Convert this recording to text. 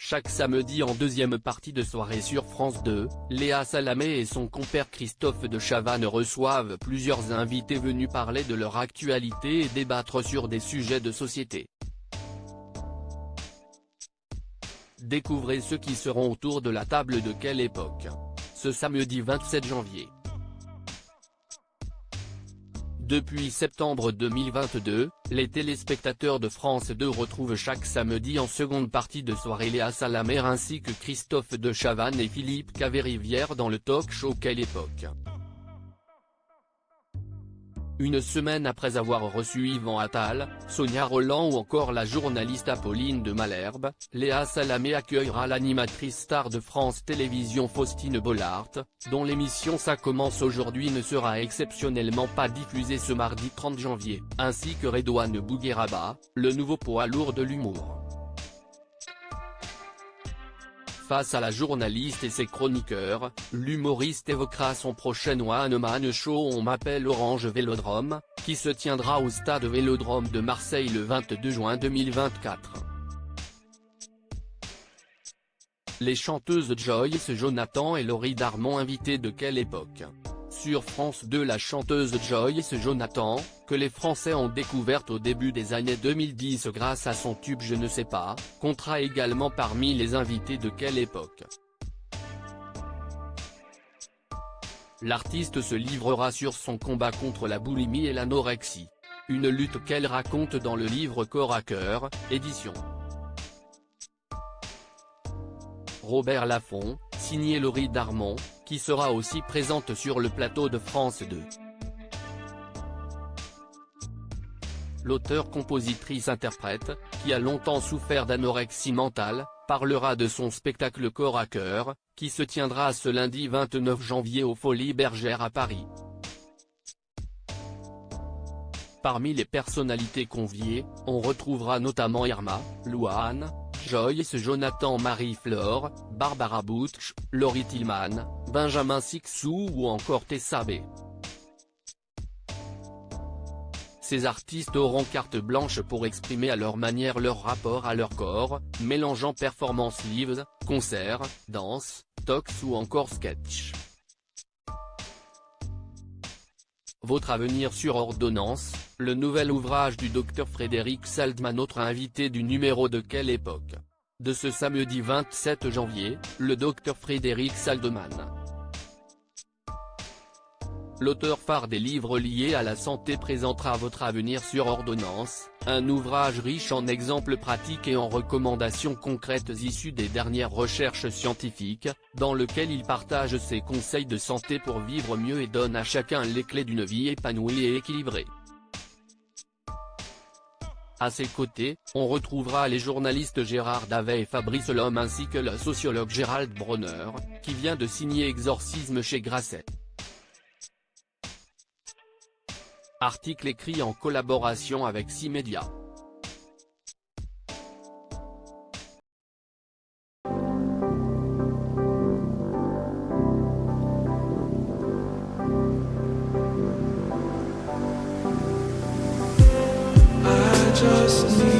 Chaque samedi en deuxième partie de soirée sur France 2, Léa Salamé et son compère Christophe de Chavannes reçoivent plusieurs invités venus parler de leur actualité et débattre sur des sujets de société. Découvrez ceux qui seront autour de la table de Quelle Époque. Ce samedi 27 janvier. Depuis septembre 2022, les téléspectateurs de France 2 retrouvent chaque samedi en seconde partie de soirée Léa Salamé ainsi que Christophe de Chavannes et Philippe Caverivière dans le talk-show Quelle Époque. Une semaine après avoir reçu Yvan Attal, Sonia Rolland ou encore la journaliste Apolline de Malherbe, Léa Salamé accueillera l'animatrice star de France Télévisions Faustine Bollaert, dont l'émission Ça commence aujourd'hui ne sera exceptionnellement pas diffusée ce mardi 30 janvier, ainsi que Redouane Bougueraba, le nouveau poids lourd de l'humour. Face à la journaliste et ses chroniqueurs, l'humoriste évoquera son prochain One Man Show On m'appelle Orange Vélodrome, qui se tiendra au stade Vélodrome de Marseille le 22 juin 2024. Les chanteuses Joyce Jonathan et Laurie Darmon invitées de Quelle Époque. Sur France 2 la chanteuse Joyce Jonathan, que les Français ont découverte au début des années 2010 grâce à son tube Je ne sais pas, comptera également parmi les invités de Quelle Époque. L'artiste se livrera sur son combat contre la boulimie et l'anorexie. Une lutte qu'elle raconte dans le livre Corps à cœur, édition Robert Laffont, signé Laurie Darmon, qui sera aussi présente sur le plateau de France 2. L'auteure-compositrice-interprète, qui a longtemps souffert d'anorexie mentale, parlera de son spectacle Corps à cœur, qui se tiendra ce lundi 29 janvier aux Folies Bergères à Paris. Parmi les personnalités conviées, on retrouvera notamment Irma, Louane, Joyce Jonathan, Marie-Flore, Barbara Butch, Laurie Tillman, Benjamin Sixou ou encore Tessa B. Ces artistes auront carte blanche pour exprimer à leur manière leur rapport à leur corps, mélangeant performances live, concerts, danse, talks ou encore sketch. Votre avenir sur ordonnance, le nouvel ouvrage du Dr Frédéric Saldman, autre invité du numéro de Quelle Époque. De ce samedi 27 janvier, le Dr Frédéric Saldman. L'auteur phare des livres liés à la santé présentera Votre avenir sur ordonnance, un ouvrage riche en exemples pratiques et en recommandations concrètes issues des dernières recherches scientifiques, dans lequel il partage ses conseils de santé pour vivre mieux et donne à chacun les clés d'une vie épanouie et équilibrée. À ses côtés, on retrouvera les journalistes Gérard Davet et Fabrice Lhomme ainsi que le sociologue Gérald Bronner, qui vient de signer Exorcisme chez Grasset. Article écrit en collaboration avec 6 médias. Just need